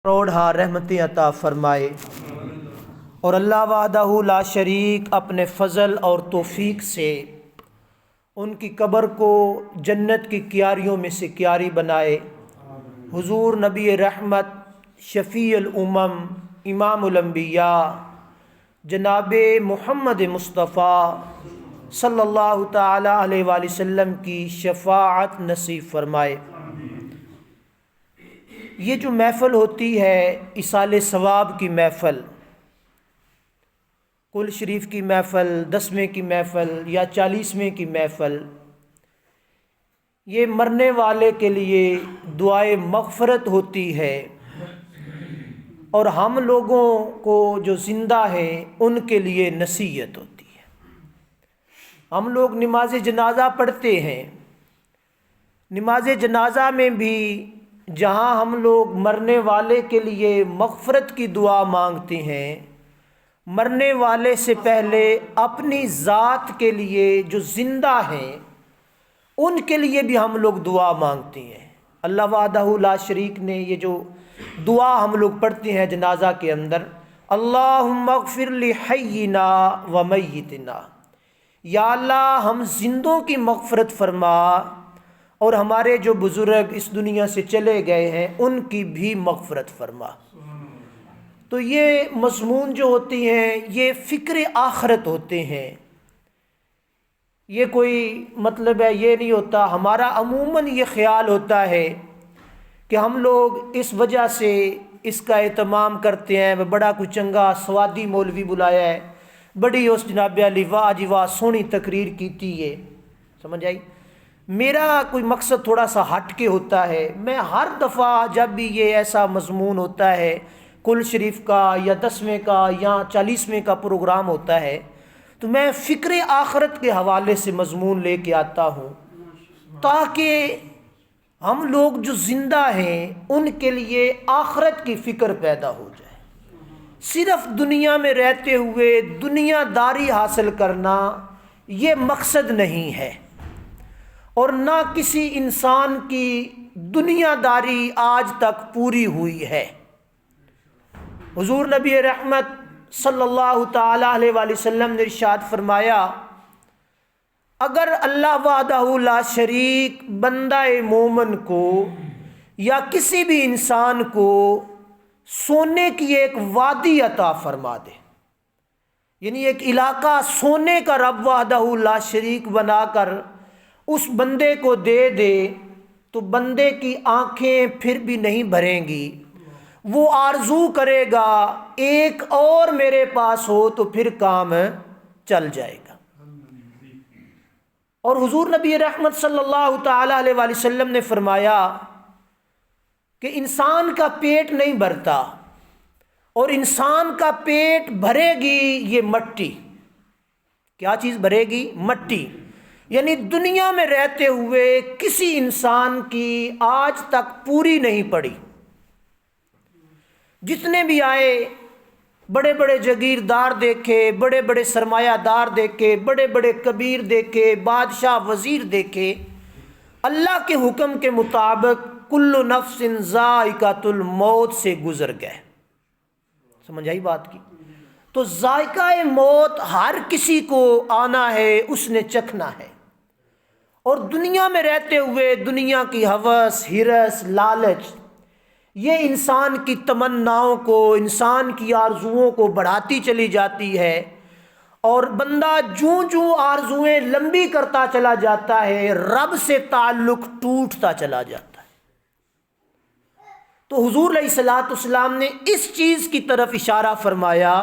روڑھا رحمتیں عطا فرمائے، اور اللہ وحدہ لا شریک اپنے فضل اور توفیق سے ان کی قبر کو جنت کی کیاریوں میں سے کیاری بنائے۔ حضور نبی رحمت، شفیع الامم، امام الانبیاء جناب محمد مصطفیٰ صلی اللہ تعالی علیہ وآلہ وسلم کی شفاعت نصیب فرمائے۔ یہ جو محفل ہوتی ہے ایصال ثواب کی محفل، کل شریف کی محفل، 10ویں کی محفل یا 40ویں کی محفل، یہ مرنے والے کے لیے دعائے مغفرت ہوتی ہے، اور ہم لوگوں کو جو زندہ ہیں ان کے لیے نصیحت ہوتی ہے۔ ہم لوگ نماز جنازہ پڑھتے ہیں، نماز جنازہ میں بھی جہاں ہم لوگ مرنے والے کے لیے مغفرت کی دعا مانگتے ہیں، مرنے والے سے پہلے اپنی ذات کے لیے جو زندہ ہیں ان کے لیے بھی ہم لوگ دعا مانگتے ہیں۔ اللہ وحدہ لا شریک نے یہ جو دعا ہم لوگ پڑھتے ہیں جنازہ کے اندر، اللہم اغفر لحینا و میتنا، یا اللہ ہم زندوں کی مغفرت فرما، اور ہمارے جو بزرگ اس دنیا سے چلے گئے ہیں ان کی بھی مغفرت فرما۔ تو یہ مضمون جو ہوتی ہیں یہ فکر آخرت ہوتے ہیں، یہ کوئی مطلب ہے یہ نہیں ہوتا۔ ہمارا عموماً یہ خیال ہوتا ہے کہ ہم لوگ اس وجہ سے اس کا اہتمام کرتے ہیں، بڑا کوئی چنگا سوادی مولوی بلایا ہے، بڑی اس جناب علی واہ جی واہ سونی تقریر کیتی ہے، سمجھ آئی۔ میرا کوئی مقصد تھوڑا سا ہٹ کے ہوتا ہے۔ میں ہر دفعہ جب بھی یہ ایسا مضمون ہوتا ہے، کل شریف کا یا 10ویں کا یا 40ویں کا پروگرام ہوتا ہے، تو میں فکر آخرت کے حوالے سے مضمون لے کے آتا ہوں، تاکہ ہم لوگ جو زندہ ہیں ان کے لیے آخرت کی فکر پیدا ہو جائے۔ صرف دنیا میں رہتے ہوئے دنیا داری حاصل کرنا یہ مقصد نہیں ہے، اور نہ کسی انسان کی دنیا داری آج تک پوری ہوئی ہے۔ حضور نبی رحمت صلی اللہ تعالی علیہ وآلہ وسلم نے ارشاد فرمایا، اگر اللہ وحدہ لا شریک بندہ مومن کو یا کسی بھی انسان کو سونے کی ایک وادی عطا فرما دے، یعنی ایک علاقہ سونے کا رب وحدہ لا شریک بنا کر اس بندے کو دے دے، تو بندے کی آنکھیں پھر بھی نہیں بھریں گی، وہ آرزو کرے گا ایک اور میرے پاس ہو تو پھر کام چل جائے گا۔ اور حضور نبی رحمت صلی اللہ تعالی علیہ وآلہ وسلم نے فرمایا کہ انسان کا پیٹ نہیں بھرتا، اور انسان کا پیٹ بھرے گی یہ مٹی۔ کیا چیز بھرے گی؟ مٹی۔ یعنی دنیا میں رہتے ہوئے کسی انسان کی آج تک پوری نہیں پڑی۔ جتنے بھی آئے، بڑے بڑے جاگیردار دیکھے، بڑے بڑے سرمایہ دار دیکھے، بڑے بڑے کبیر دیکھے، بادشاہ وزیر دیکھے، اللہ کے حکم کے مطابق کل نفس ذائقۃ الموت سے گزر گئے۔ سمجھ آئی بات کی؟ تو ذائقہ موت ہر کسی کو آنا ہے، اس نے چکھنا ہے، اور دنیا میں رہتے ہوئے دنیا کی ہوس، ہرس، لالچ یہ انسان کی تمناؤں کو، انسان کی آرزوؤں کو بڑھاتی چلی جاتی ہے، اور بندہ جوں جوں آرزوئیں لمبی کرتا چلا جاتا ہے رب سے تعلق ٹوٹتا چلا جاتا ہے۔ تو حضور علیہ الصلوۃ والسلام نے اس چیز کی طرف اشارہ فرمایا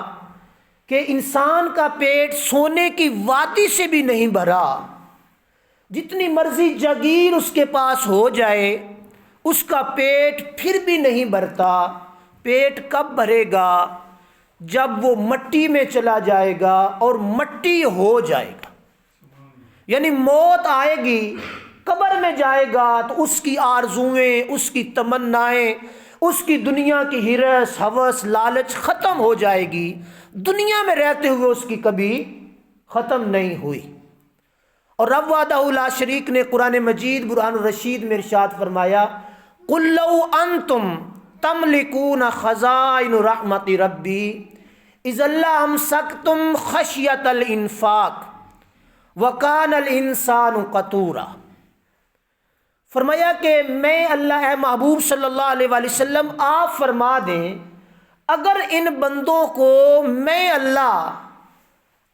کہ انسان کا پیٹ سونے کی وادی سے بھی نہیں بھرا، جتنی مرضی جاگیر اس کے پاس ہو جائے اس کا پیٹ پھر بھی نہیں بھرتا۔ پیٹ کب بھرے گا؟ جب وہ مٹی میں چلا جائے گا اور مٹی ہو جائے گا، یعنی موت آئے گی، قبر میں جائے گا تو اس کی آرزوئیں، اس کی تمنائیں، اس کی دنیا کی ہرس، ہوس، لالچ ختم ہو جائے گی، دنیا میں رہتے ہوئے اس کی کبھی ختم نہیں ہوئی۔ اور رب وحدہ لا شریک نے قرآن مجید برہان الرشید میں ارشاد فرمایا، قُلْ لَوْ أَنْتُمْ تملکون خزائن رحمت ربی اذا لامسکتم خشیۃ الانفاق وکان الانسان قتورا۔ فرمایا کہ میں اللہ، اے محبوب صلی اللہ علیہ وآلہ وسلم آپ فرما دیں اگر ان بندوں کو میں اللہ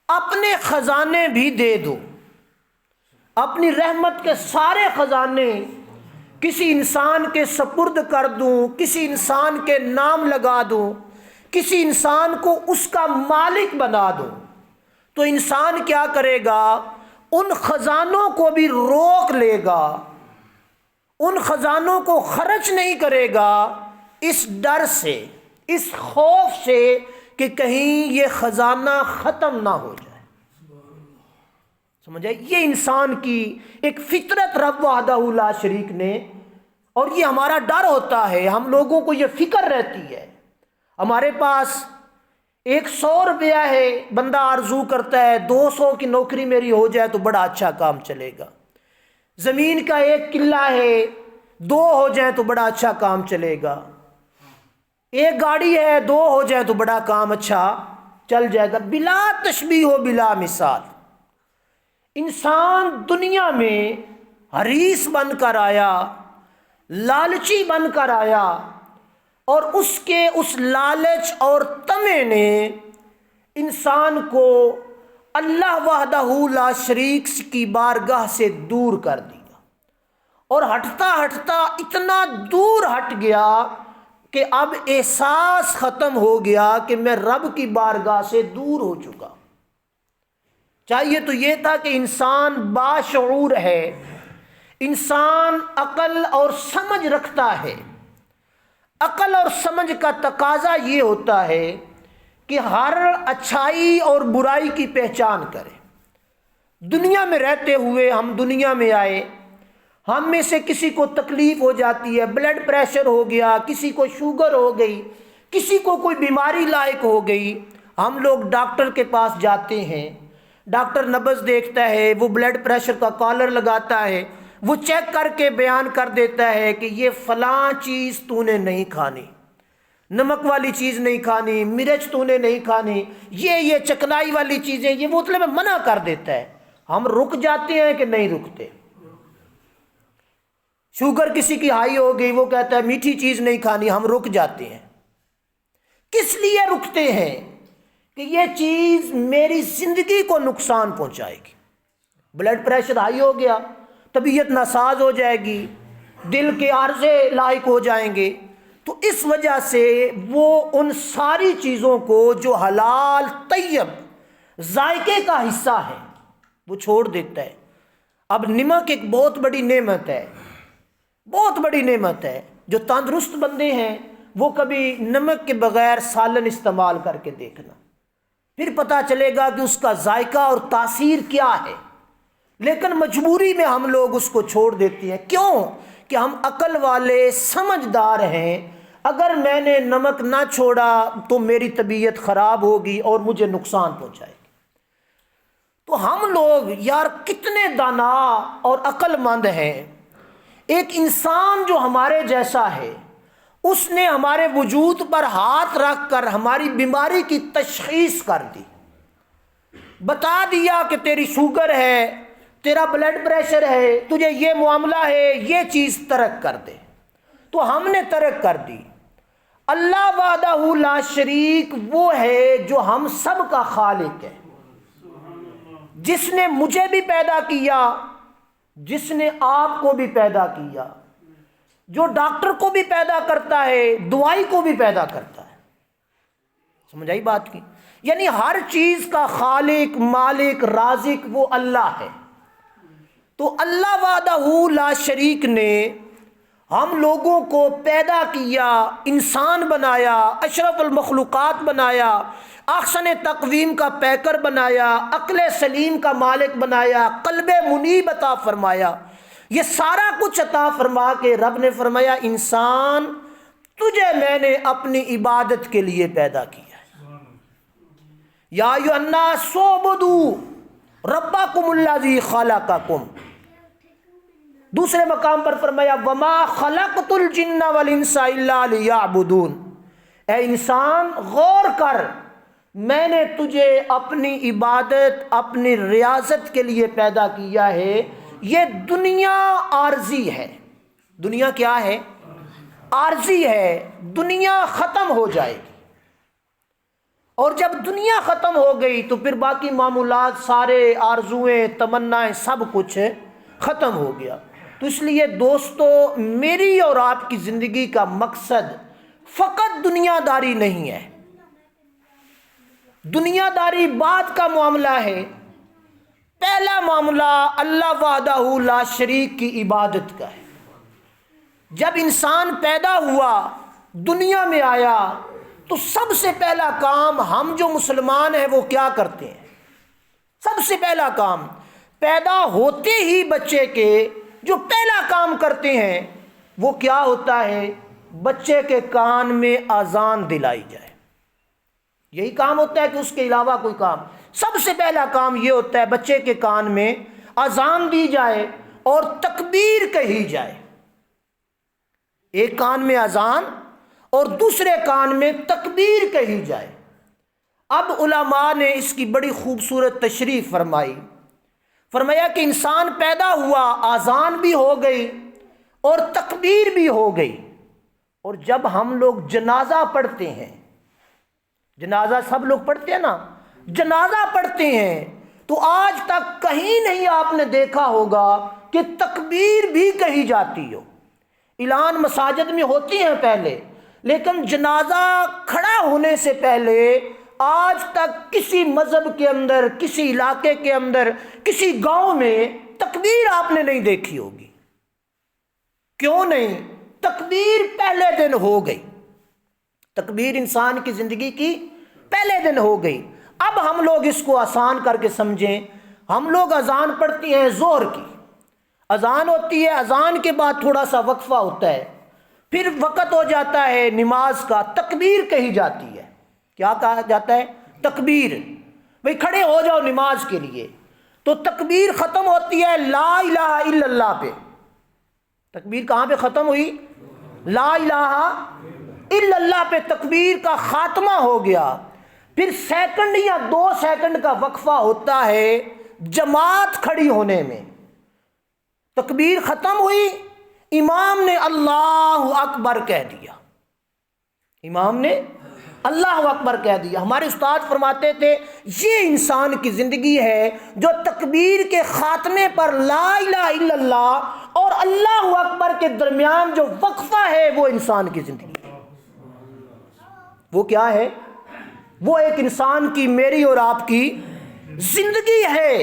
اپنے خزانے بھی دے دوں، اپنی رحمت کے سارے خزانے کسی انسان کے سپرد کر دوں، کسی انسان کے نام لگا دوں، کسی انسان کو اس کا مالک بنا دوں، تو انسان کیا کرے گا؟ ان خزانوں کو بھی روک لے گا، ان خزانوں کو خرچ نہیں کرے گا، اس ڈر سے، اس خوف سے کہ کہیں یہ خزانہ ختم نہ ہو جائے۔ سمجھے؟ یہ انسان کی ایک فطرت رب وحدہ لا شریک نے، اور یہ ہمارا ڈر ہوتا ہے، ہم لوگوں کو یہ فکر رہتی ہے۔ ہمارے پاس 100 روپیہ ہے، بندہ آرزو کرتا ہے 200 کی نوکری میری ہو جائے تو بڑا اچھا کام چلے گا، زمین کا 1 کلہ ہے 2 ہو جائے تو بڑا اچھا کام چلے گا، 1 گاڑی ہے 2 ہو جائے تو بڑا کام اچھا چل جائے گا، بلا تشبیہ و بلا مثال۔ انسان دنیا میں حریص بن کر آیا، لالچی بن کر آیا، اور اس کے اس لالچ اور طمع نے انسان کو اللہ وحدہ لا شریک کی بارگاہ سے دور کر دیا، اور ہٹتا ہٹتا اتنا دور ہٹ گیا کہ اب احساس ختم ہو گیا کہ میں رب کی بارگاہ سے دور ہو چکا۔ چاہیے تو یہ تھا کہ انسان باشعور ہے، انسان عقل اور سمجھ رکھتا ہے۔ عقل اور سمجھ کا تقاضا یہ ہوتا ہے کہ ہر اچھائی اور برائی کی پہچان کرے۔ دنیا میں رہتے ہوئے ہم دنیا میں آئے، ہم میں سے کسی کو تکلیف ہو جاتی ہے، بلڈ پریشر ہو گیا، کسی کو شوگر ہو گئی، کسی کو کوئی بیماری لاحق ہو گئی، ہم لوگ ڈاکٹر کے پاس جاتے ہیں، ڈاکٹر نبض دیکھتا ہے، وہ بلڈ پریشر کا کالر لگاتا ہے، وہ چیک کر کے بیان کر دیتا ہے کہ یہ فلاں چیز تو نے نہیں کھانی، نمک والی چیز نہیں کھانی، مرچ تو نے نہیں کھانی، یہ چکنائی والی چیزیں، یہ بوتلیں میں منع کر دیتا ہے۔ ہم رک جاتے ہیں کہ نہیں رکتے؟ شوگر کسی کی ہائی ہو گئی، وہ کہتا ہے میٹھی چیز نہیں کھانی، ہم رک جاتے ہیں۔ کس لیے رکتے ہیں؟ کہ یہ چیز میری زندگی کو نقصان پہنچائے گی۔ بلڈ پریشر ہائی ہو گیا، طبیعت ناساز ہو جائے گی، دل کے عارضے لاحق ہو جائیں گے، تو اس وجہ سے وہ ان ساری چیزوں کو جو حلال طیب ذائقے کا حصہ ہے وہ چھوڑ دیتا ہے۔ اب نمک ایک بہت بڑی نعمت ہے، بہت بڑی نعمت ہے۔ جو تندرست بندے ہیں وہ کبھی نمک کے بغیر سالن استعمال کر کے دیکھنا، پھر پتہ چلے گا کہ اس کا ذائقہ اور تاثیر کیا ہے۔ لیکن مجبوری میں ہم لوگ اس کو چھوڑ دیتے ہیں۔ کیوں؟ کہ ہم عقل والے سمجھدار ہیں، اگر میں نے نمک نہ چھوڑا تو میری طبیعت خراب ہوگی اور مجھے نقصان پہنچائے گی۔ تو ہم لوگ یار کتنے دانا اور عقل مند ہیں۔ ایک انسان جو ہمارے جیسا ہے، اس نے ہمارے وجود پر ہاتھ رکھ کر ہماری بیماری کی تشخیص کر دی، بتا دیا کہ تیری شوگر ہے، تیرا بلڈ پریشر ہے، تجھے یہ معاملہ ہے، یہ چیز ترک کر دے، تو ہم نے ترک کر دی۔ اللہ وحدہ لا شریک وہ ہے جو ہم سب کا خالق ہے، جس نے مجھے بھی پیدا کیا، جس نے آپ کو بھی پیدا کیا، جو ڈاکٹر کو بھی پیدا کرتا ہے، دوائی کو بھی پیدا کرتا ہے۔ سمجھ آئی بات کی؟ یعنی ہر چیز کا خالق، مالک، رازق وہ اللہ ہے۔ تو اللہ وحدہ لا شریک نے ہم لوگوں کو پیدا کیا، انسان بنایا، اشرف المخلوقات بنایا، احسن تقویم کا پیکر بنایا، عقل سلیم کا مالک بنایا، قلب منیب عطا فرمایا، یہ سارا کچھ عطا فرما کے رب نے فرمایا انسان تجھے میں نے اپنی عبادت کے لیے پیدا کیا ہے۔ یا ایھا الناس اعبدوا ربکم الذی خلقکم، دوسرے مقام پر فرمایا وما خلقت الجن والانس الا لیعبدون، اے انسان غور کر، میں نے تجھے اپنی عبادت، اپنی ریاضت کے لیے پیدا کیا ہے۔ یہ دنیا عارضی ہے، دنیا کیا ہے؟ عارضی ہے، دنیا ختم ہو جائے گی، اور جب دنیا ختم ہو گئی تو پھر باقی معمولات، سارے آرزوئیں، تمنائیں، سب کچھ ختم ہو گیا۔ تو اس لیے دوستو، میری اور آپ کی زندگی کا مقصد فقط دنیا داری نہیں ہے۔ دنیا داری بعد کا معاملہ ہے، پہلا معاملہ اللہ وحدہ لا شریک کی عبادت کا ہے۔ جب انسان پیدا ہوا، دنیا میں آیا، تو سب سے پہلا کام ہم جو مسلمان ہیں وہ کیا کرتے ہیں؟ سب سے پہلا کام پیدا ہوتے ہی بچے کے جو پہلا کام کرتے ہیں وہ کیا ہوتا ہے؟ بچے کے کان میں اذان دلائی جائے۔ یہی کام ہوتا ہے کہ اس کے علاوہ کوئی کام؟ سب سے پہلا کام یہ ہوتا ہے بچے کے کان میں اذان دی جائے اور تکبیر کہی جائے۔ ایک کان میں اذان اور دوسرے کان میں تکبیر کہی جائے۔ اب علماء نے اس کی بڑی خوبصورت تشریح فرمائی، فرمایا کہ انسان پیدا ہوا، اذان بھی ہو گئی اور تکبیر بھی ہو گئی، اور جب ہم لوگ جنازہ پڑھتے ہیں، جنازہ سب لوگ پڑھتے ہیں نا، جنازہ پڑھتے ہیں، تو آج تک کہیں نہیں آپ نے دیکھا ہوگا کہ تکبیر بھی کہی جاتی ہو۔ اعلان مساجد میں ہوتی ہیں پہلے، لیکن جنازہ کھڑا ہونے سے پہلے آج تک کسی مذہب کے اندر، کسی علاقے کے اندر، کسی گاؤں میں تکبیر آپ نے نہیں دیکھی ہوگی۔ کیوں نہیں؟ تکبیر پہلے دن ہو گئی، تکبیر انسان کی زندگی کی پہلے دن ہو گئی۔ اب ہم لوگ اس کو آسان کر کے سمجھیں، ہم لوگ اذان پڑھتی ہیں، ظہر کی اذان ہوتی ہے، اذان کے بعد تھوڑا سا وقفہ ہوتا ہے، پھر وقت ہو جاتا ہے نماز کا، تکبیر کہی جاتی ہے۔ کیا کہا جاتا ہے؟ تکبیر۔ بھئی کھڑے ہو جاؤ نماز کے لیے، تو تکبیر ختم ہوتی ہے لا الہ الا اللہ پہ۔ تکبیر کہاں پہ ختم ہوئی؟ لا الہ الا اللہ پہ تکبیر کا خاتمہ ہو گیا۔ پھر سیکنڈ یا 2 سیکنڈ کا وقفہ ہوتا ہے جماعت کھڑی ہونے میں۔ تکبیر ختم ہوئی، امام نے اللہ اکبر کہہ دیا، امام نے اللہ اکبر کہہ دیا۔ ہمارے استاد فرماتے تھے یہ انسان کی زندگی ہے جو تکبیر کے خاتمے پر لا الہ الا اللہ اور اللہ اکبر کے درمیان جو وقفہ ہے وہ انسان کی زندگی ہے۔ وہ کیا ہے؟ وہ ایک انسان کی، میری اور آپ کی زندگی ہے۔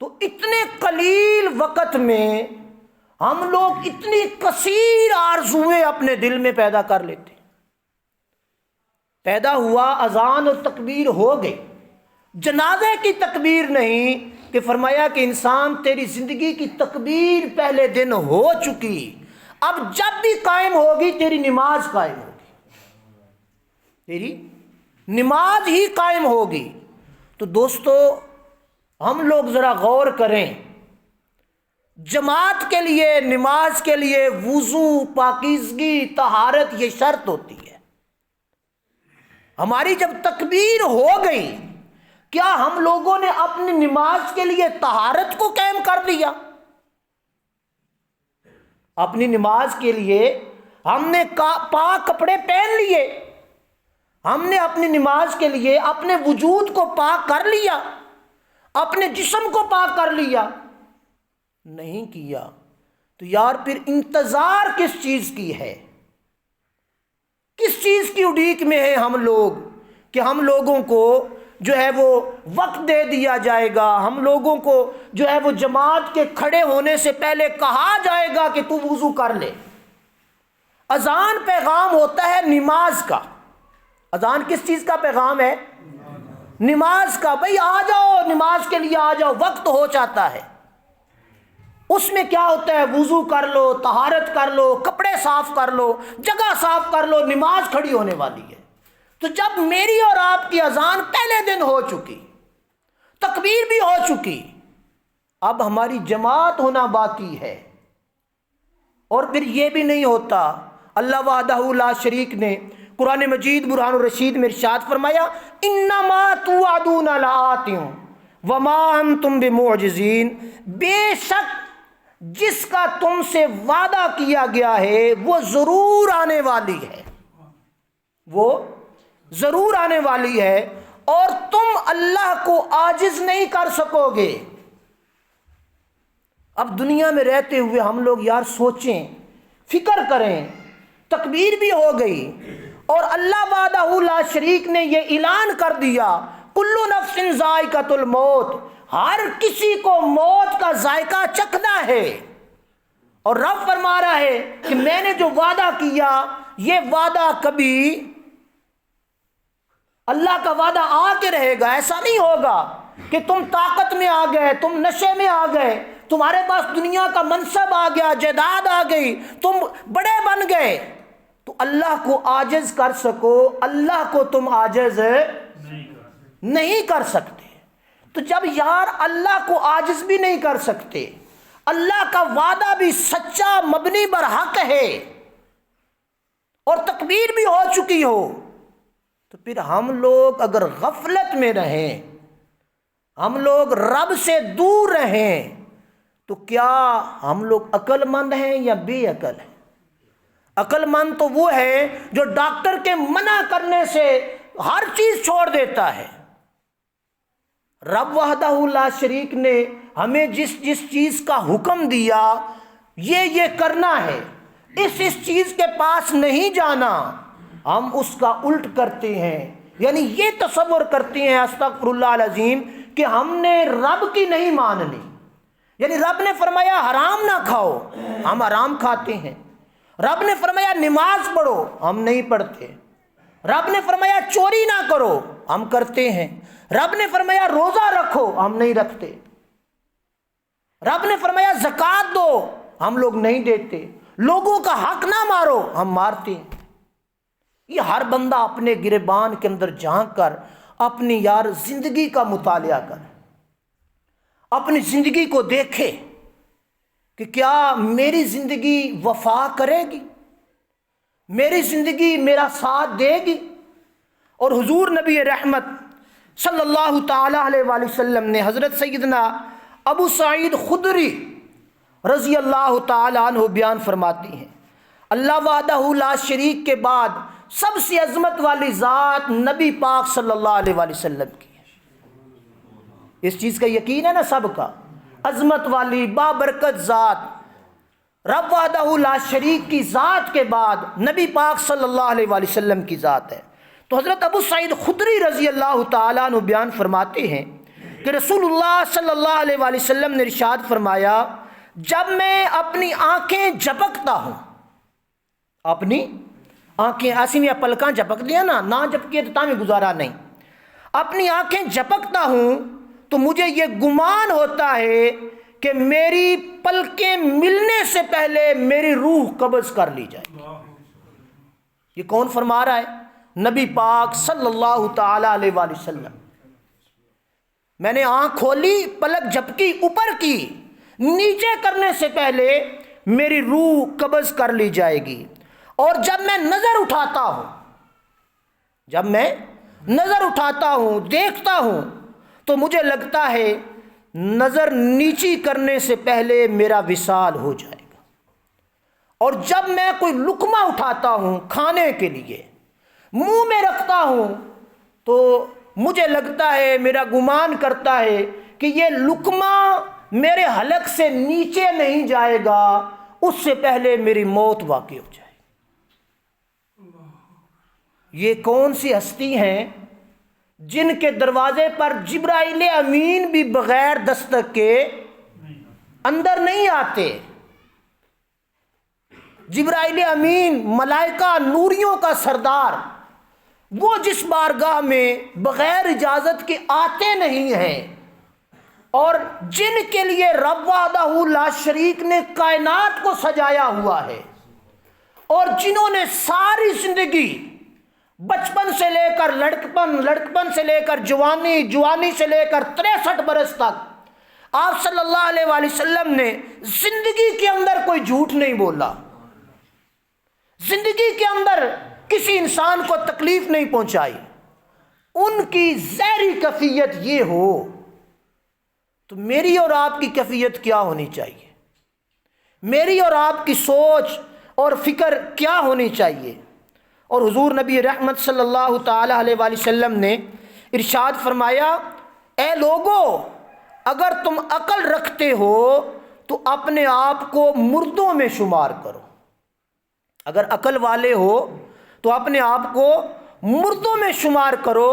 تو اتنے قلیل وقت میں ہم لوگ اتنی کثیر آرزویں اپنے دل میں پیدا کر لیتے ہیں۔ پیدا ہوا، اذان اور تکبیر ہو گئی، جنازے کی تکبیر نہیں، کہ فرمایا کہ انسان تیری زندگی کی تکبیر پہلے دن ہو چکی، اب جب بھی قائم ہوگی تیری نماز قائم ہوگی، تیری نماز ہی قائم ہوگی۔ تو دوستو، ہم لوگ ذرا غور کریں، جماعت کے لیے، نماز کے لیے وضو، پاکیزگی، طہارت یہ شرط ہوتی ہے۔ ہماری جب تکبیر ہو گئی، کیا ہم لوگوں نے اپنی نماز کے لیے طہارت کو قائم کر دیا؟ اپنی نماز کے لیے ہم نے پاک کپڑے پہن لیے، ہم نے اپنی نماز کے لیے اپنے وجود کو پاک کر لیا، اپنے جسم کو پاک کر لیا؟ نہیں کیا۔ تو یار پھر انتظار کس چیز کی ہے؟ کس چیز کی اڑیک میں ہے ہم لوگ کہ ہم لوگوں کو جو ہے وہ وقت دے دیا جائے گا، ہم لوگوں کو جو ہے وہ جماعت کے کھڑے ہونے سے پہلے کہا جائے گا کہ تو وضو کر لے۔ اذان پیغام ہوتا ہے نماز کا۔ اذان کس چیز کا پیغام ہے؟ نماز کا۔ بھئی آ جاؤ نماز کے لیے، آ جاؤ، وقت ہو جاتا ہے۔ اس میں کیا ہوتا ہے؟ وضو کر لو، طہارت کر لو، کپڑے صاف کر لو، جگہ صاف کر لو، نماز کھڑی ہونے والی ہے۔ تو جب میری اور آپ کی اذان پہلے دن ہو چکی، تکبیر بھی ہو چکی، اب ہماری جماعت ہونا باقی ہے۔ اور پھر یہ بھی نہیں ہوتا، اللہ وحدہ لا شریک نے قرآن مجید برہان الرشید میں ارشاد فرمایا انما توعدون لآت وما انتم بمعجزین، بے شک جس کا تم سے وعدہ کیا گیا ہے وہ ضرور آنے والی ہے، وہ ضرور آنے والی ہے، اور تم اللہ کو عاجز نہیں کر سکو گے۔ اب دنیا میں رہتے ہوئے ہم لوگ یار سوچیں، فکر کریں، تکبیر بھی ہو گئی اور اللہ وحدہ لا شریک نے یہ اعلان کر دیا کل نفس ذائقۃ الموت، ہر کسی کو موت کا ذائقہ چکھنا ہے، اور رب فرما رہا ہے کہ میں نے جو وعدہ کیا یہ وعدہ کبھی اللہ کا وعدہ آ کے رہے گا۔ ایسا نہیں ہوگا کہ تم طاقت میں آ گئے، تم نشے میں آ گئے، تمہارے پاس دنیا کا منصب آ گیا، جائیداد آ گئی، تم بڑے بن گئے تو اللہ کو عاجز کر سکو، اللہ کو تم عاجز نہیں کر سکتے۔ تو جب یار اللہ کو عاجز بھی نہیں کر سکتے، اللہ کا وعدہ بھی سچا مبنی بر حق ہے اور تکبیر بھی ہو چکی ہو، تو پھر ہم لوگ اگر غفلت میں رہیں، ہم لوگ رب سے دور رہیں، تو کیا ہم لوگ عقل مند ہیں یا بے عقل ہیں؟ عقل مند تو وہ ہے جو ڈاکٹر کے منع کرنے سے ہر چیز چھوڑ دیتا ہے۔ رب وحدہ لا شریک نے ہمیں جس چیز کا حکم دیا یہ کرنا ہے، اس چیز کے پاس نہیں جانا، ہم اس کا الٹ کرتے ہیں، یعنی یہ تصور کرتے ہیں استغفر اللہ العظیم کہ ہم نے رب کی نہیں ماننی، یعنی رب نے فرمایا حرام نہ کھاؤ، ہم حرام کھاتے ہیں، رب نے فرمایا نماز پڑھو، ہم نہیں پڑھتے، رب نے فرمایا چوری نہ کرو، ہم کرتے ہیں، رب نے فرمایا روزہ رکھو، ہم نہیں رکھتے، رب نے فرمایا زکوٰۃ دو، ہم لوگ نہیں دیتے، لوگوں کا حق نہ مارو، ہم مارتے ہیں۔ یہ ہر بندہ اپنے گریبان کے اندر جھانک کر اپنی یار زندگی کا مطالعہ کرے، اپنی زندگی کو دیکھے کہ کیا میری زندگی وفا کرے گی، میری زندگی میرا ساتھ دے گی۔ اور حضور نبی رحمت صلی اللہ تعالی علیہ وآلہ وسلم نے حضرت سیدنا ابو سعید خدری رضی اللہ تعالی عنہ بیان فرماتی ہیں اللہ وحدہ لا شریک کے بعد سب سے عظمت والی ذات نبی پاک صلی اللہ علیہ وآلہ وسلم کی ہے۔ اس چیز کا یقین ہے نا سب کا، عظمت والی بابرکت ذات رب وحدہ لا شریک کی ذات کے بعد نبی پاک صلی اللہ علیہ وآلہ وسلم کی ذات ہے۔ تو حضرت ابو سعید خدری رضی اللہ تعالیٰ عنہ بیان فرماتے ہیں کہ رسول اللہ صلی اللہ علیہ وآلہ وسلم نے ارشاد فرمایا جب میں اپنی آنکھیں جھپکتا ہوں، اپنی آنکھیں ایسی میں پلکاں جھپک دیا نہ جھپکیے تو تاں گزارا نہیں، اپنی آنکھیں جھپکتا ہوں تو مجھے یہ گمان ہوتا ہے کہ میری پلکیں ملنے سے پہلے میری روح قبض کر لی جائے گی۔ یہ کون فرما رہا ہے؟ نبی پاک صلی اللہ تعالی علیہ وآلہ وسلم۔ میں نے آنکھ کھولی، پلک جھپکی، اوپر کی، نیچے کرنے سے پہلے میری روح قبض کر لی جائے گی۔ اور جب میں نظر اٹھاتا ہوں دیکھتا ہوں تو مجھے لگتا ہے نظر نیچی کرنے سے پہلے میرا وصال ہو جائے گا۔ اور جب میں کوئی لقمہ اٹھاتا ہوں کھانے کے لیے، منہ میں رکھتا ہوں تو مجھے لگتا ہے، میرا گمان کرتا ہے کہ یہ لقمہ میرے حلق سے نیچے نہیں جائے گا، اس سے پہلے میری موت واقع ہو جائے۔ یہ کون سی ہستی ہیں جن کے دروازے پر جبرائیل امین بھی بغیر دستک کے اندر نہیں آتے؟ جبرائیل امین ملائکہ نوریوں کا سردار، وہ جس بارگاہ میں بغیر اجازت کے آتے نہیں ہیں، اور جن کے لیے رب وحدہ لا شریک نے کائنات کو سجایا ہوا ہے، اور جنہوں نے ساری زندگی بچپن سے لے کر لڑکپن سے لے کر جوانی سے لے کر 63 برس تک آپ صلی اللہ علیہ وآلہ وسلم نے زندگی کے اندر کوئی جھوٹ نہیں بولا، زندگی کے اندر کسی انسان کو تکلیف نہیں پہنچائی۔ ان کی ظاہری کیفیت یہ ہو تو میری اور آپ کی کیفیت کیا ہونی چاہیے؟ میری اور آپ کی سوچ اور فکر کیا ہونی چاہیے؟ اور حضور نبی رحمت صلی اللہ تعالی علیہ وآلہ وسلم نے ارشاد فرمایا، اے لوگو، اگر تم عقل رکھتے ہو تو اپنے آپ کو مردوں میں شمار کرو۔ اگر عقل والے ہو تو اپنے آپ کو مردوں میں شمار کرو،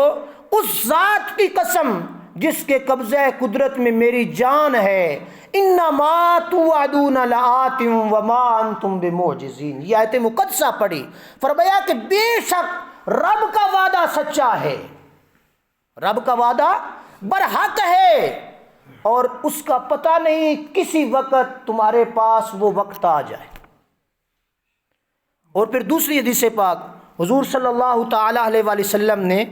اس ذات کی قسم جس کے قبضہ قدرت میں میری جان ہے، انما توعدون لآت وما انتم بمعجزین۔ یہ آیت مقدسہ پڑھی، فرمایا کہ بے شک رب کا وعدہ سچا ہے، رب کا وعدہ برحق ہے، اور اس کا پتہ نہیں کسی وقت تمہارے پاس وہ وقت آ جائے۔ اور پھر دوسری حدیث پاک حضور صلی اللہ تعالی علیہ وآلہ وسلم نے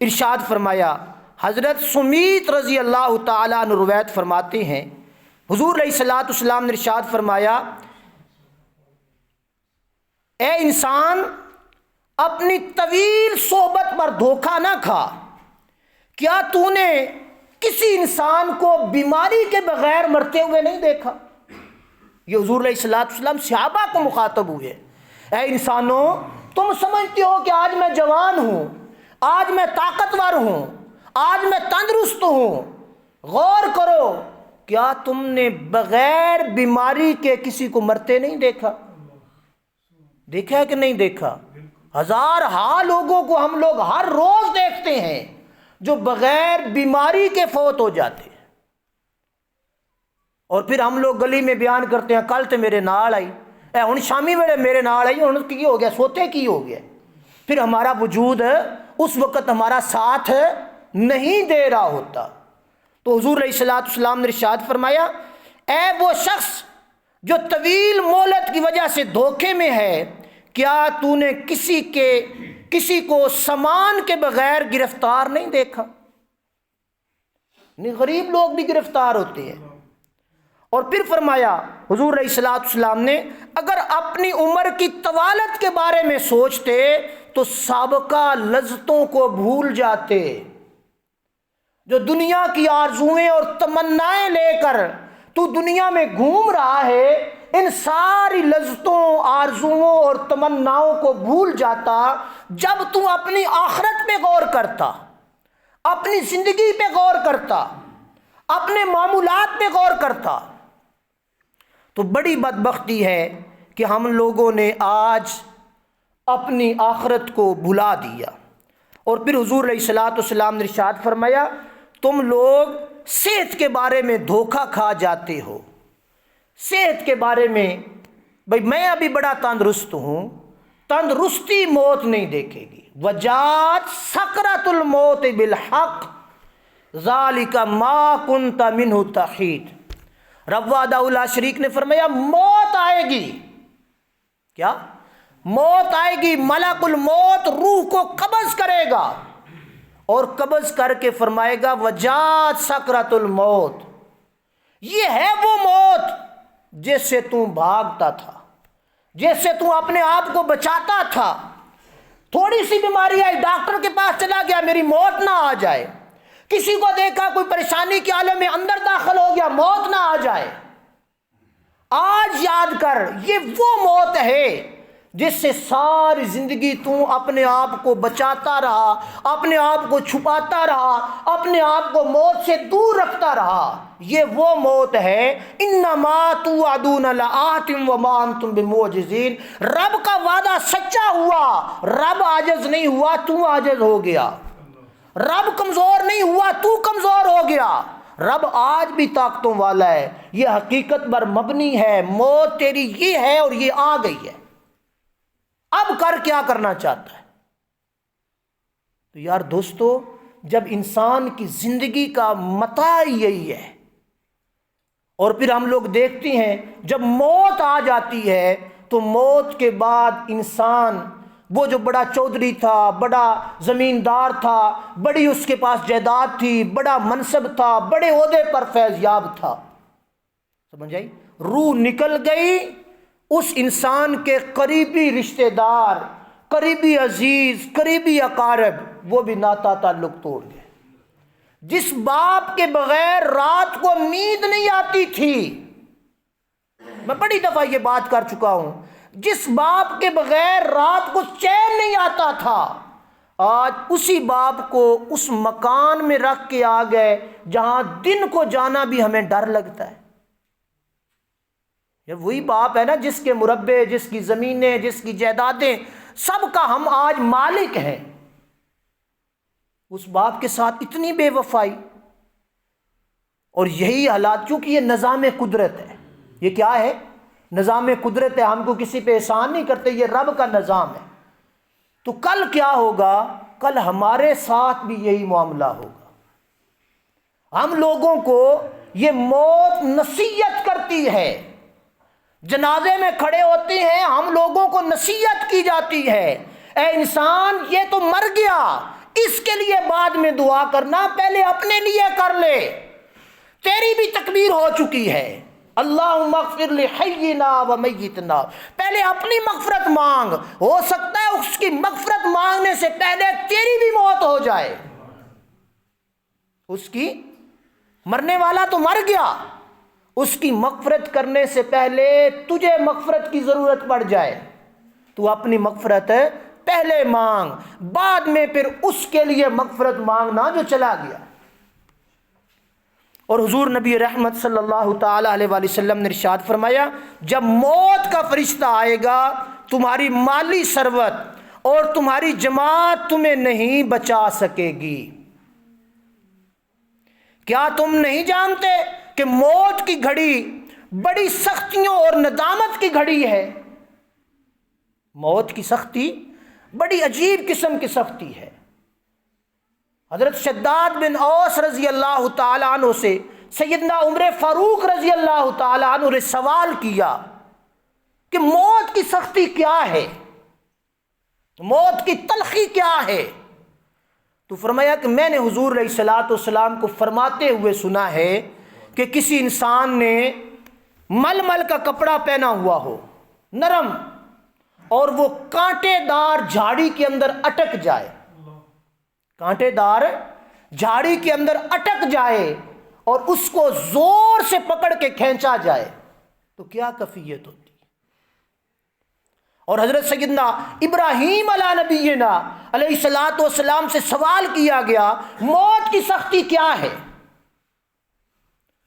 ارشاد فرمایا، حضرت سمیت رضی اللہ تعالیٰ عنہ روایت فرماتے ہیں، حضور علیہ الصلوۃ والسلام نے ارشاد فرمایا، اے انسان، اپنی طویل صحبت پر دھوکہ نہ کھا۔ کیا تو نے کسی انسان کو بیماری کے بغیر مرتے ہوئے نہیں دیکھا؟ یہ حضور علیہ الصلوۃ والسلام صحابہ کو مخاطب ہوئے، اے انسانوں، تم سمجھتے ہو کہ آج میں جوان ہوں، آج میں طاقتور ہوں، آج میں تندرست ہوں، غور کرو، کیا تم نے بغیر بیماری کے کسی کو مرتے نہیں دیکھا؟ دیکھا ہے کہ نہیں دیکھا؟ ہزار ہا لوگوں کو ہم لوگ ہر روز دیکھتے ہیں جو بغیر بیماری کے فوت ہو جاتے ہیں، اور پھر ہم لوگ گلی میں بیان کرتے ہیں، کل تے میرے نال آئی، اے ہن شامی ویلے میرے نال آئی، ہن کی ہو گیا، سوتے کی ہو گیا۔ پھر ہمارا وجود اس وقت ہمارا ساتھ نہیں دے رہا ہوتا۔ تو حضور علیہ الصلوۃ والسلام نے ارشاد فرمایا، اے وہ شخص جو طویل مہلت کی وجہ سے دھوکے میں ہے، کیا تو نے کسی کو سامان کے بغیر گرفتار نہیں دیکھا؟ نہیں، غریب لوگ بھی گرفتار ہوتے ہیں۔ اور پھر فرمایا حضور علیہ الصلوۃ والسلام نے، اگر اپنی عمر کی طوالت کے بارے میں سوچتے تو سابقہ لذتوں کو بھول جاتے۔ جو دنیا کی آرزویں اور تمنائیں لے کر تو دنیا میں گھوم رہا ہے، ان ساری لذتوں، آرزوؤں اور تمناؤں کو بھول جاتا جب تو اپنی آخرت پہ غور کرتا، اپنی زندگی پہ غور کرتا، اپنے معمولات پہ غور کرتا۔ تو بڑی بدبختی ہے کہ ہم لوگوں نے آج اپنی آخرت کو بھلا دیا۔ اور پھر حضور علیہ الصلوۃ والسلام نے ارشاد فرمایا، تم لوگ صحت کے بارے میں دھوکہ کھا جاتے ہو۔ صحت کے بارے میں، بھئی میں ابھی بڑا تندرست ہوں، تندرستی موت نہیں دیکھے گی۔ وجات سکرۃ الموت بالحق ذالک ما کنت منہ تحید۔ رب وحدہ لا شریک نے فرمایا، موت آئے گی۔ کیا؟ موت آئے گی، ملک الموت روح کو قبض کرے گا، اور قبض کر کے فرمائے گا، وجات سکرۃ الموت، یہ ہے وہ موت جس سے تو بھاگتا تھا، جس سے تو اپنے آپ کو بچاتا تھا۔ تھوڑی سی بیماری آئی، ڈاکٹر کے پاس چلا گیا، میری موت نہ آ جائے۔ کسی کو دیکھا کوئی پریشانی کے عالم میں اندر داخل ہو گیا، موت نہ آ جائے۔ آج یاد کر، یہ وہ موت ہے جس سے ساری زندگی تو اپنے آپ کو بچاتا رہا، اپنے آپ کو چھپاتا رہا، اپنے آپ کو موت سے دور رکھتا رہا۔ یہ وہ موت ہے، انما توعدون لآت وما انتم بمعجزین۔ رب کا وعدہ سچا ہوا، رب عاجز نہیں ہوا، تو عاجز ہو گیا۔ رب کمزور نہیں ہوا، تو کمزور ہو گیا۔ رب آج بھی طاقتوں والا ہے، یہ حقیقت پر مبنی ہے، موت تیری یہ ہے اور یہ آ گئی ہے، اب کر کیا کرنا چاہتا ہے۔ تو یار دوستو، جب انسان کی زندگی کا متاع یہی ہے، اور پھر ہم لوگ دیکھتے ہیں جب موت آ جاتی ہے تو موت کے بعد انسان وہ جو بڑا چودھری تھا، بڑا زمیندار تھا، بڑی اس کے پاس جائیداد تھی، بڑا منصب تھا، بڑے عہدے پر فیض یاب تھا، سمجھ آئی؟ روح نکل گئی، اس انسان کے قریبی رشتہ دار، قریبی عزیز، قریبی اقارب وہ بھی ناتا تعلق توڑ گئے۔ جس باپ کے بغیر رات کو نیند نہیں آتی تھی، میں بڑی دفعہ یہ بات کر چکا ہوں، جس باپ کے بغیر رات کو چین نہیں آتا تھا، آج اسی باپ کو اس مکان میں رکھ کے آ گئے جہاں دن کو جانا بھی ہمیں ڈر لگتا ہے۔ یہ وہی باپ ہے نا جس کے مربے، جس کی زمینیں، جس کی جائیدادیں، سب کا ہم آج مالک ہیں۔ اس باپ کے ساتھ اتنی بے وفائی، اور یہی حالات، چونکہ یہ نظام قدرت ہے، یہ کیا ہے؟ نظام قدرت ہے، ہم کو کسی پہ احسان نہیں کرتے، یہ رب کا نظام ہے۔ تو کل کیا ہوگا؟ کل ہمارے ساتھ بھی یہی معاملہ ہوگا۔ ہم لوگوں کو یہ موت نصیحت کرتی ہے، جنازے میں کھڑے ہوتے ہیں، ہم لوگوں کو نصیحت کی جاتی ہے، اے انسان یہ تو مر گیا، اس کے لیے بعد میں دعا کرنا، پہلے اپنے لیے کر لے، تیری بھی تکبیر ہو چکی ہے، اللہم اغفر لحینا و میتنا، پہلے اپنی مغفرت مانگ، ہو سکتا ہے اس کی مغفرت مانگنے سے پہلے تیری بھی موت ہو جائے۔ اس کی، مرنے والا تو مر گیا، اس کی مغفرت کرنے سے پہلے تجھے مغفرت کی ضرورت پڑ جائے، تو اپنی مغفرت پہلے مانگ، بعد میں پھر اس کے لیے مغفرت مانگنا جو چلا گیا۔ اور حضور نبی رحمت صلی اللہ تعالی علیہ وآلہ وسلم نے ارشاد فرمایا، جب موت کا فرشتہ آئے گا، تمہاری مالی ثروت اور تمہاری جماعت تمہیں نہیں بچا سکے گی۔ کیا تم نہیں جانتے کہ موت کی گھڑی بڑی سختیوں اور ندامت کی گھڑی ہے؟ موت کی سختی بڑی عجیب قسم کی سختی ہے۔ حضرت شداد بن اوس رضی اللہ تعالیٰ عنہ سے سیدنا عمر فاروق رضی اللہ تعالیٰ عنہ نے سوال کیا کہ موت کی سختی کیا ہے، موت کی تلخی کیا ہے؟ تو فرمایا کہ میں نے حضور علیہ الصلوۃ والسلام کو فرماتے ہوئے سنا ہے کہ کسی انسان نے ململ کا کپڑا پہنا ہوا ہو، نرم، اور وہ کانٹے دار جھاڑی کے اندر اٹک جائے، کانٹے دار جھاڑی کے اندر اٹک جائے اور اس کو زور سے پکڑ کے کھینچا جائے تو کیا کیفیت ہوتی؟ اور حضرت سیدنا ابراہیم علیہ نبینا علیہ الصلوۃ والسلام سے سوال کیا گیا، موت کی سختی کیا ہے،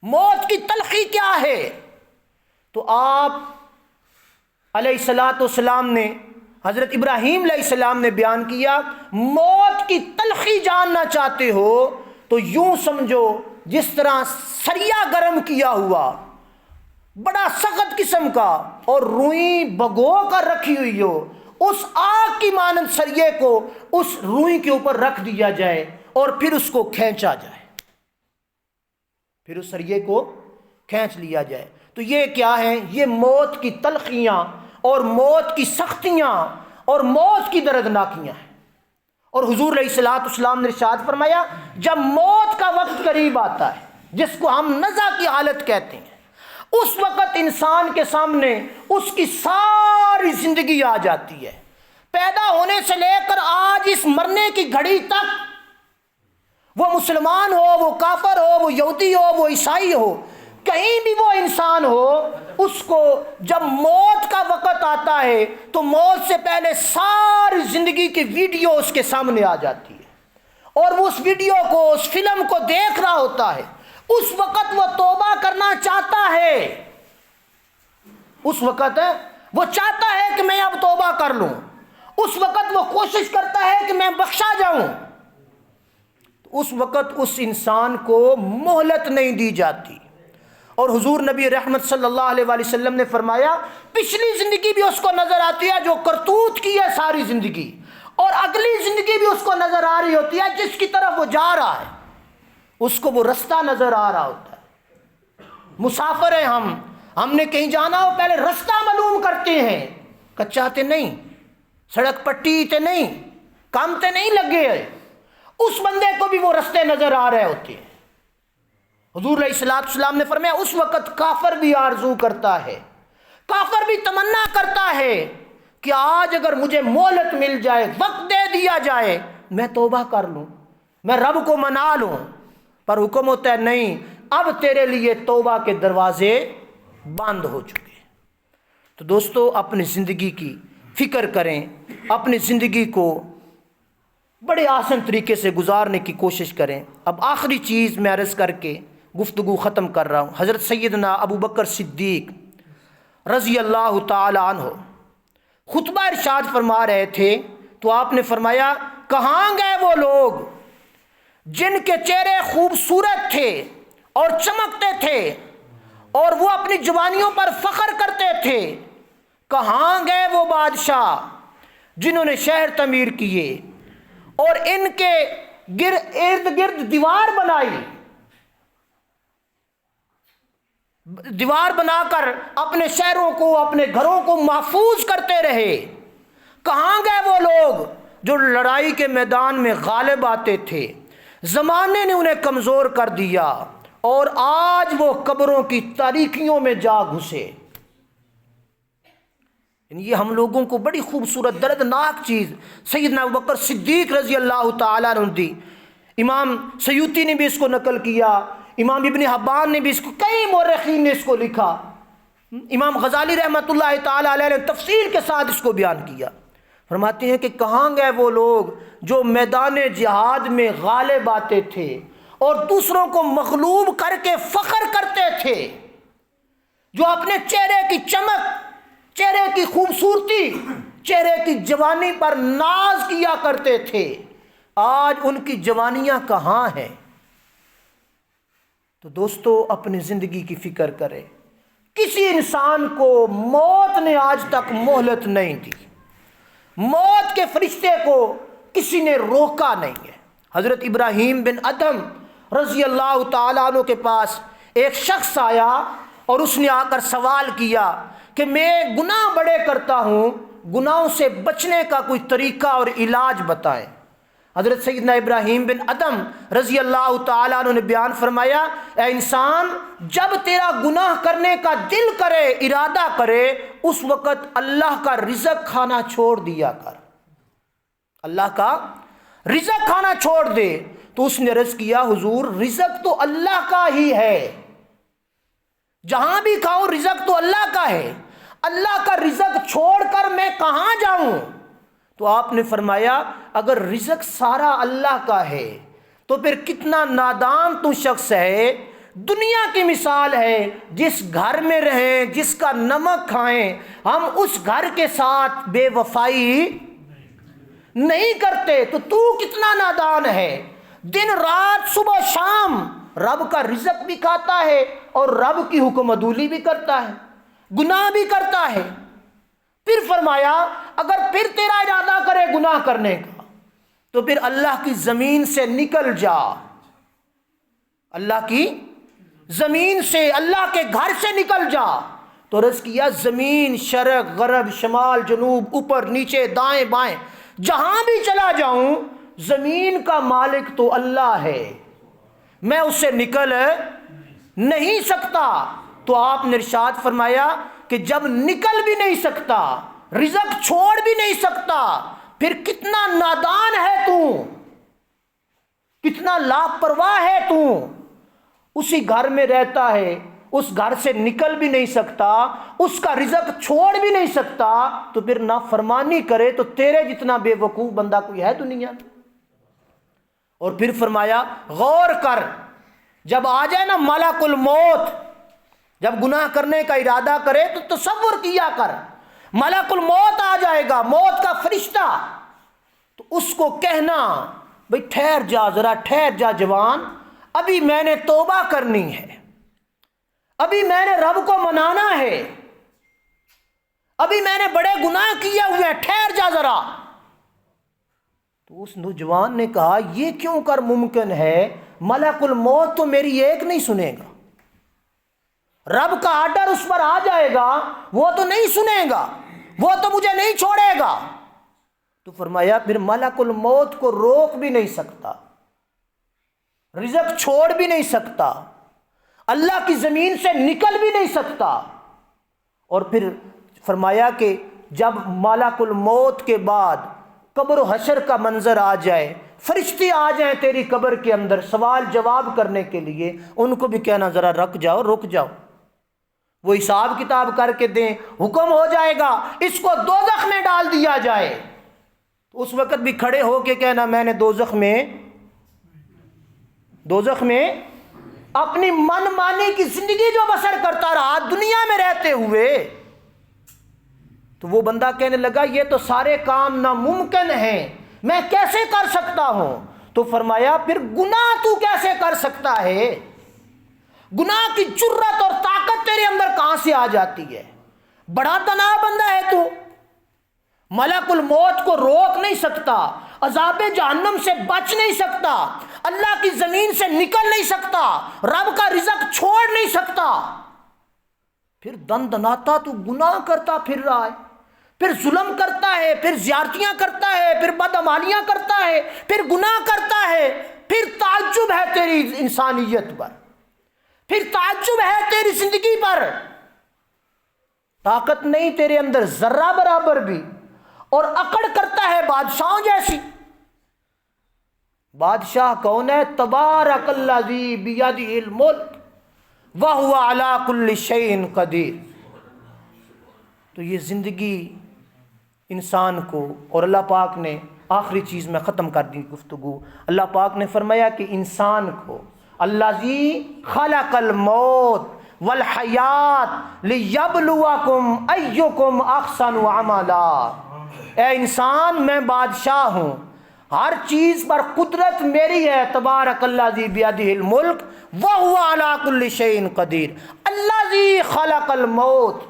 موت کی تلخی کیا ہے؟ تو آپ علیہ الصلوۃ والسلام نے، حضرت ابراہیم علیہ السلام نے بیان کیا، موت کی تلخی جاننا چاہتے ہو تو یوں سمجھو جس طرح سریا گرم کیا ہوا، بڑا سخت قسم کا، اور روئی بھگو کر رکھی ہوئی ہو، اس آگ کی مانند سریے کو اس روئی کے اوپر رکھ دیا جائے اور پھر اس کو کھینچا جائے، پھر اس سریے کو کھینچ لیا جائے۔ تو یہ کیا ہے؟ یہ موت کی تلخیاں اور موت کی سختیاں اور موت کی دردناکیاں ہیں۔ اور حضور علیہ الصلوۃ والسلام نے ارشاد فرمایا، جب موت کا وقت قریب آتا ہے، جس کو ہم نزع کی حالت کہتے ہیں، اس وقت انسان کے سامنے اس کی ساری زندگی آ جاتی ہے، پیدا ہونے سے لے کر آج اس مرنے کی گھڑی تک، وہ مسلمان ہو، وہ کافر ہو، وہ یہودی ہو، وہ عیسائی ہو، کہیں بھی وہ انسان ہو، اس کو جب موت کا وقت آتا ہے تو موت سے پہلے ساری زندگی کی ویڈیو اس کے سامنے آ جاتی ہے، اور وہ اس ویڈیو کو، اس فلم کو دیکھ رہا ہوتا ہے۔ اس وقت وہ توبہ کرنا چاہتا ہے، اس وقت وہ چاہتا ہے کہ میں اب توبہ کر لوں، اس وقت وہ کوشش کرتا ہے کہ میں بخشا جاؤں، اس وقت اس انسان کو مہلت نہیں دی جاتی۔ اور حضور نبی رحمت صلی اللہ علیہ وآلہ وسلم نے فرمایا، پچھلی زندگی بھی اس کو نظر آتی ہے جو کرتوت کی ہے ساری زندگی، اور اگلی زندگی بھی اس کو نظر آ رہی ہوتی ہے جس کی طرف وہ جا رہا ہے، اس کو وہ رستہ نظر آ رہا ہوتا ہے۔ مسافر ہیں ہم نے کہیں جانا ہو پہلے رستہ معلوم کرتے ہیں، کچاتے نہیں، سڑک پٹی تے نہیں، کام تے نہیں لگے ہے، اس بندے کو بھی وہ رستے نظر آ رہے ہوتے ہیں۔ حضور علیہ السلام نے فرمایا اس وقت کافر بھی آرزو کرتا ہے، کافر بھی تمنا کرتا ہے کہ آج اگر مجھے مہلت مل جائے، وقت دے دیا جائے، میں توبہ کر لوں، میں رب کو منا لوں، پر حکم ہوتا ہے نہیں، اب تیرے لیے توبہ کے دروازے بند ہو چکے۔ تو دوستو اپنی زندگی کی فکر کریں، اپنی زندگی کو بڑے آسان طریقے سے گزارنے کی کوشش کریں۔ اب آخری چیز میں عرض کر کے گفتگو ختم کر رہا ہوں۔ حضرت سیدنا ابو بکر صدیق رضی اللہ تعالی عنہ خطبہ ارشاد فرما رہے تھے تو آپ نے فرمایا کہاں گئے وہ لوگ جن کے چہرے خوبصورت تھے اور چمکتے تھے اور وہ اپنی جوانیوں پر فخر کرتے تھے؟ کہاں گئے وہ بادشاہ جنہوں نے شہر تعمیر کیے اور ان کے ارد گرد دیوار بنا کر اپنے شہروں کو، اپنے گھروں کو محفوظ کرتے رہے؟ کہاں گئے وہ لوگ جو لڑائی کے میدان میں غالب آتے تھے؟ زمانے نے انہیں کمزور کر دیا اور آج وہ قبروں کی تاریکیوں میں جا گھسے۔ یہ ہم لوگوں کو بڑی خوبصورت دردناک چیز سیدنا ابوبکر صدیق رضی اللہ تعالیٰ عنہ دی۔ امام سیوطی نے بھی اس کو نقل کیا، امام ابن حبان نے بھی اس کو، کئی مورخین نے اس کو لکھا، امام غزالی رحمۃ اللہ تعالیٰ علیہ نے تفصیل کے ساتھ اس کو بیان کیا۔ فرماتے ہیں کہ کہاں گئے وہ لوگ جو میدان جہاد میں غالب آتے تھے اور دوسروں کو مغلوب کر کے فخر کرتے تھے، جو اپنے چہرے کی چمک، چہرے کی خوبصورتی، چہرے کی جوانی پر ناز کیا کرتے تھے؟ آج ان کی جوانیاں کہاں ہیں؟ تو دوستو اپنی زندگی کی فکر کرے۔ کسی انسان کو موت نے آج تک مہلت نہیں دی، موت کے فرشتے کو کسی نے روکا نہیں ہے۔ حضرت ابراہیم بن ادم رضی اللہ تعالیٰ عنہ کے پاس ایک شخص آیا اور اس نے آ کر سوال کیا کہ میں گناہ بڑے کرتا ہوں، گناہوں سے بچنے کا کوئی طریقہ اور علاج بتائیں۔ حضرت سیدنا ابراہیم بن ادم رضی اللہ تعالیٰ عنہ نے بیان فرمایا، اے انسان، جب تیرا گناہ کرنے کا دل کرے، ارادہ کرے، اس وقت اللہ کا رزق کھانا چھوڑ دیا کر، اللہ کا رزق کھانا چھوڑ دے۔ تو اس نے عرض کیا حضور رزق تو اللہ کا ہی ہے، جہاں بھی کھاؤ رزق تو اللہ کا ہے، اللہ کا رزق چھوڑ کر میں کہاں جاؤں؟ تو آپ نے فرمایا اگر رزق سارا اللہ کا ہے تو پھر کتنا نادان تو شخص ہے۔ دنیا کی مثال ہے، جس گھر میں رہیں، جس کا نمک کھائیں، ہم اس گھر کے ساتھ بے وفائی نہیں کرتے، تو کتنا نادان ہے۔ دن رات صبح شام رب کا رزق بھی کھاتا ہے اور رب کی حکم عدولی بھی کرتا ہے، گناہ بھی کرتا ہے۔ پھر فرمایا اگر پھر تیرا ارادہ کرے گناہ کرنے کا تو پھر اللہ کی زمین سے نکل جا، اللہ کی زمین سے، اللہ کے گھر سے نکل جا۔ تو عرض کیا زمین، شرق، غرب، شمال، جنوب، اوپر نیچے، دائیں بائیں، جہاں بھی چلا جاؤں زمین کا مالک تو اللہ ہے، میں اس سے نکل نہیں سکتا۔ تو آپ نے ارشاد فرمایا کہ جب نکل بھی نہیں سکتا، رزق چھوڑ بھی نہیں سکتا، پھر کتنا نادان ہے تو، کتنا لاپرواہ ہے تو۔ اسی گھر میں رہتا ہے، اس گھر سے نکل بھی نہیں سکتا، اس کا رزق چھوڑ بھی نہیں سکتا، تو پھر نافرمانی کرے تو تیرے جتنا بے وقوف بندہ کوئی ہے دنیا میں؟ اور پھر فرمایا غور کر، جب آ جائے نا ملک الموت، جب گناہ کرنے کا ارادہ کرے تو تصور کیا کر ملک الموت آ جائے گا، موت کا فرشتہ، تو اس کو کہنا بھئی ٹھہر جا، ذرا ٹھہر جا جوان، ابھی میں نے توبہ کرنی ہے، ابھی میں نے رب کو منانا ہے، ابھی میں نے بڑے گناہ کیے ہوئے ہیں، ٹھہر جا ذرا۔ تو اس نوجوان نے کہا یہ کیوں کر ممکن ہے، ملک الموت تو میری ایک نہیں سنے گا، رب کا آرڈر اس پر آ جائے گا، وہ تو نہیں سنے گا، وہ تو مجھے نہیں چھوڑے گا۔ تو فرمایا پھر ملک الموت کو روک بھی نہیں سکتا، رزق چھوڑ بھی نہیں سکتا، اللہ کی زمین سے نکل بھی نہیں سکتا۔ اور پھر فرمایا کہ جب ملک الموت کے بعد قبر و حشر کا منظر آ جائے، فرشتے آ جائیں تیری قبر کے اندر سوال جواب کرنے کے لیے، ان کو بھی کہنا ذرا رک جاؤ، وہ حساب کتاب کر کے دیں، حکم ہو جائے گا اس کو دوزخ میں ڈال دیا جائے۔ تو اس وقت بھی کھڑے ہو کے کہنا میں نے دوزخ میں اپنی من مانی کی زندگی جو بسر کرتا رہا دنیا میں رہتے ہوئے، تو وہ بندہ کہنے لگا یہ تو سارے کام ناممکن ہیں، میں کیسے کر سکتا ہوں؟ تو فرمایا پھر گناہ تو کیسے کر سکتا ہے؟ گناہ کی جرت اور طاقت تیرے اندر کہاں سے آ جاتی ہے؟ بڑا تنہا بندہ ہے تو، ملک الموت کو روک نہیں سکتا، عذاب جہنم سے بچ نہیں سکتا، اللہ کی زمین سے نکل نہیں سکتا، رب کا رزق چھوڑ نہیں سکتا، پھر دندناتا تو گناہ کرتا پھر رہا ہے، پھر ظلم کرتا ہے، پھر زیارتیاں کرتا ہے، پھر بدعمالیاں کرتا ہے، پھر گناہ کرتا ہے، پھر تعجب ہے تیری انسانیت پر، پھر تعجب ہے تیری زندگی پر، طاقت نہیں تیرے اندر ذرہ برابر بھی، اور اکڑ کرتا ہے بادشاہوں جیسی۔ بادشاہ کون ہے؟ تبارک الذی بیدہ الملک وہو علی کل شیء قدیر۔ تو یہ زندگی انسان کو، اور اللہ پاک نے آخری چیز میں ختم کر دی گفتگو، اللہ پاک نے فرمایا کہ انسان کو الذی خلق الموت والحیات لیبلوکم ایکم احسن عملا۔ اے انسان میں بادشاہ ہوں، ہر چیز پر قدرت میری ہے، تبارک الذی بیدہ الملک وہو علی کل شیء قدیر، الذی خلق الموت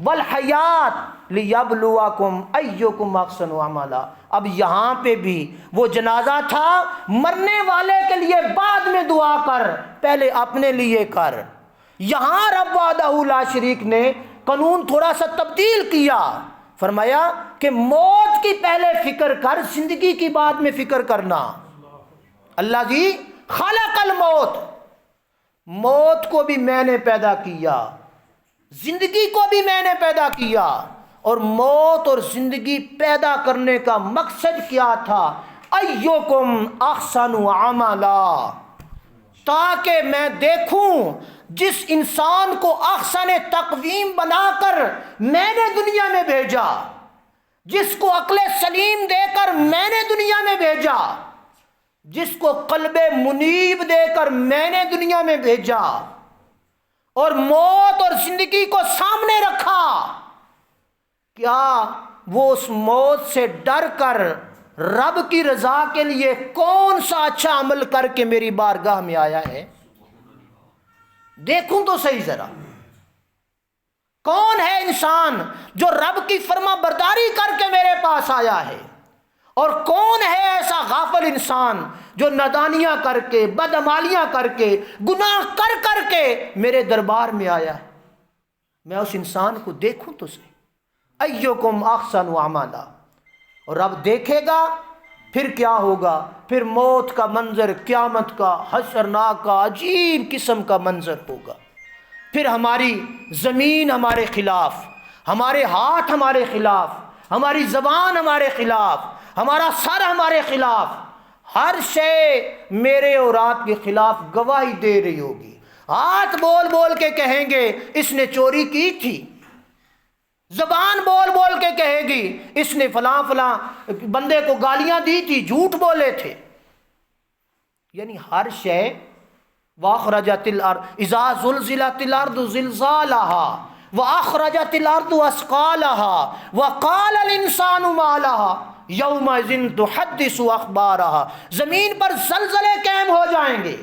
والحیات لیبلوکم ایکم احسن عملا۔ اب یہاں پہ بھی وہ جنازہ تھا، مرنے والے کے لیے بعد میں دعا کر، پہلے اپنے لیے کر۔ یہاں رب وحدہ لا شریک نے قانون تھوڑا سا تبدیل کیا، فرمایا کہ موت کی پہلے فکر کر، زندگی کی بعد میں فکر کرنا۔ اللہ جی خلق الموت، موت کو بھی میں نے پیدا کیا، زندگی کو بھی میں نے پیدا کیا، اور موت اور زندگی پیدا کرنے کا مقصد کیا تھا؟ ایکم احسن عملا، تاکہ میں دیکھوں جس انسان کو احسن تقویم بنا کر میں نے دنیا میں بھیجا، جس کو عقل سلیم دے کر میں نے دنیا میں بھیجا، جس کو قلب منیب دے کر میں نے دنیا میں بھیجا، اور موت اور زندگی کو سامنے رکھا، کیا وہ اس موت سے ڈر کر رب کی رضا کے لیے کون سا اچھا عمل کر کے میری بارگاہ میں آیا ہے؟ دیکھوں تو صحیح ذرا، کون ہے انسان جو رب کی فرما برداری کر کے میرے پاس آیا ہے، اور کون ہے ایسا غافل انسان جو نادانیاں کر کے، بدعمالیاں کر کے، گناہ کر کر کے میرے دربار میں آیا ہے؟ میں اس انسان کو دیکھوں تو صحیح۔ ایکم احسن عملا، اور رب دیکھے گا، پھر کیا ہوگا؟ پھر موت کا منظر، قیامت کا حشرناک کا عجیب قسم کا منظر ہوگا، پھر ہماری زمین ہمارے خلاف، ہمارے ہاتھ ہمارے خلاف، ہماری زبان ہمارے خلاف، ہمارا سر ہمارے خلاف، ہر شے میرے اور آپ کے خلاف گواہی دے رہی ہوگی۔ ہاتھ بول بول کے کہیں گے اس نے چوری کی تھی، زبان بول بول کے کہے گی اس نے فلاں فلاں بندے کو گالیاں دی تھی، جھوٹ بولے تھے۔ یعنی ہر شے، واخرجت الارض اذا زلزلت الارض زلزالها واخرجت الارض اثقالها وقال الانسان ما لها یومئذ تحدث اخبارها، زمین پر زلزلے قائم ہو جائیں گے،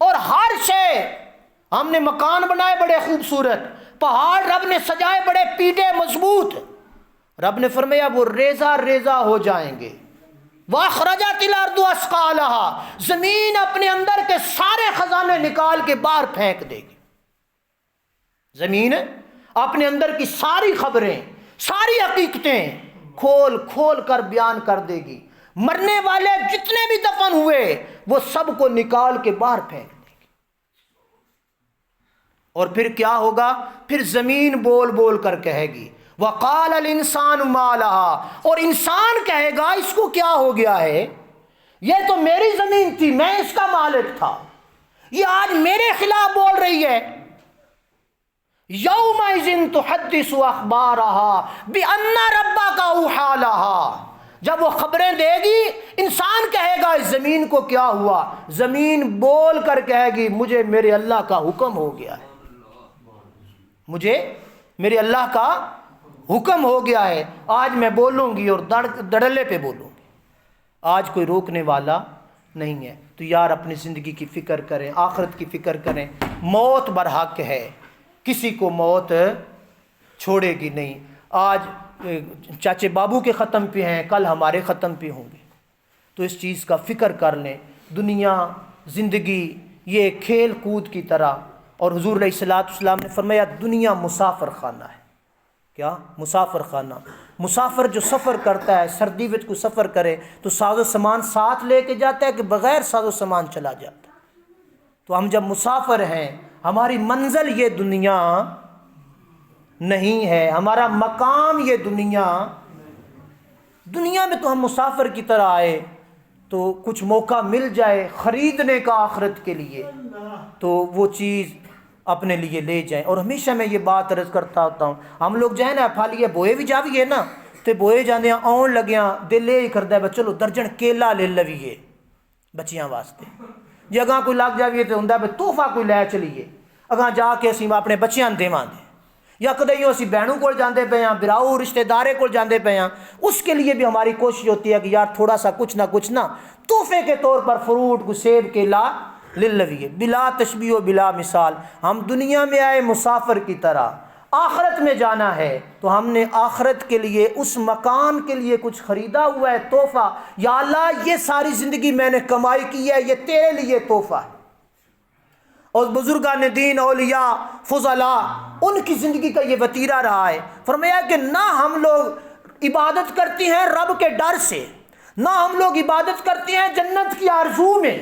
اور ہر شے، ہم نے مکان بنائے بڑے خوبصورت، پہاڑ رب نے سجائے بڑے پیٹے مضبوط، رب نے فرمایا وہ ریزہ ریزہ ہو جائیں گے۔ وَأَخْرَجَتِ الْأَرْضُ أَثْقَالَهَا، زمین اپنے اندر کے سارے خزانے نکال کے باہر پھینک دے گی۔ زمین اپنے اندر کی ساری خبریں، ساری حقیقتیں کھول کھول کر بیان کر دے گی۔ مرنے والے جتنے بھی دفن ہوئے وہ سب کو نکال کے باہر پھینک دے گی۔ اور پھر کیا ہوگا؟ پھر زمین بول بول کر کہے گی وَقَالَ الْإِنسَانُ مَا لَهَا، اور انسان کہے گا اس کو کیا ہو گیا ہے؟ یہ تو میری زمین تھی، میں اس کا مالک تھا، یہ آج میرے خلاف بول رہی ہے۔ یومئذ تحدث اخبارها بان ربک اوحی لها، جب وہ خبریں دے گی انسان کہے گا اس زمین کو کیا ہوا؟ زمین بول کر کہے گی مجھے میرے اللہ کا حکم ہو گیا ہے، مجھے میرے اللہ کا حکم ہو گیا ہے، آج میں بولوں گی اور دڑلے پہ بولوں گی، آج کوئی روکنے والا نہیں ہے۔ تو یار اپنی زندگی کی فکر کریں، آخرت کی فکر کریں، موت برحق ہے، کسی کو موت چھوڑے گی نہیں۔ آج چاچے بابو کے ختم پہ ہیں، کل ہمارے ختم پہ ہوں گے، تو اس چیز کا فکر کر لیں۔ دنیا زندگی یہ کھیل کود کی طرح، اور حضور علیہ السلام نے فرمایا دنیا مسافر خانہ ہے۔ کیا؟ مسافر خانہ۔ مسافر جو سفر کرتا ہے، سردی وچ کو سفر کرے تو ساز و سامان ساتھ لے کے جاتا ہے کہ بغیر ساز و سامان چلا جاتا ہے؟ تو ہم جب مسافر ہیں، ہماری منزل یہ دنیا نہیں ہے، ہمارا مقام یہ دنیا میں تو ہم مسافر کی طرح آئے، تو کچھ موقع مل جائے خریدنے کا آخرت کے لیے تو وہ چیز اپنے لیے لے جائیں۔ اور ہمیشہ میں یہ بات عرض کرتا ہوتا ہوں، ہم لوگ جو ہے نا پھالیے بوئے بھی جاویے نا تو بوئے جانے آن لگیاں دل یہ کرتا ہے چلو درجن کیلا لے لویے بچیاں واسطے، جی اگاں کوئی لگ جاویے تو ہوندا تحفہ کوئی لے چلیے، اگاں جا کے اسی اپنے بچیاں دیواں دے، یا کدیوں اسی بہنوں کو جاندے پے ہیں، براؤ رشتہ دارے کو جاندے پے ہیں، اس کے لیے بھی ہماری کوشش ہوتی ہے کہ یار تھوڑا سا کچھ نہ تحفے کے طور پر فروٹ کو سیب کیلا لے لویے، بلا تشبیہ و بلا مثال۔ ہم دنیا میں آئے مسافر کی طرح، آخرت میں جانا ہے تو ہم نے آخرت کے لیے اس مکان کے لیے کچھ خریدا ہوا ہے تحفہ، یا اللہ یہ ساری زندگی میں نے کمائی کی ہے، یہ تیرے لیے تحفہ ہے۔ اور بزرگان دین، اولیاء، فضلاء، ان کی زندگی کا یہ وتیرہ رہا ہے۔ فرمایا کہ نہ ہم لوگ عبادت کرتے ہیں رب کے ڈر سے، نہ ہم لوگ عبادت کرتے ہیں جنت کی آرزو میں،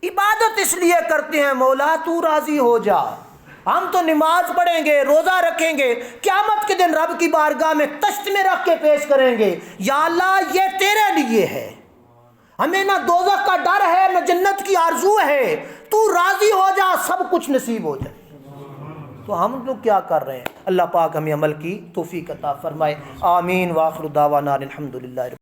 عبادت اس لیے کرتے ہیں مولا تو راضی ہو جا۔ ہم تو نماز پڑھیں گے، روزہ رکھیں گے، قیامت کے دن رب کی بارگاہ میں تشت میں رکھ کے پیش کریں گے، یا اللہ یہ تیرے لیے ہے، ہمیں نہ دوزخ کا ڈر ہے نہ جنت کی آرزو ہے، تو راضی ہو جا، سب کچھ نصیب ہو جائے۔ تو ہم لوگ کیا کر رہے ہیں؟ اللہ پاک ہمیں عمل کی توفیق عطا فرمائے، آمین۔ وآخر دعوانا الحمدللہ۔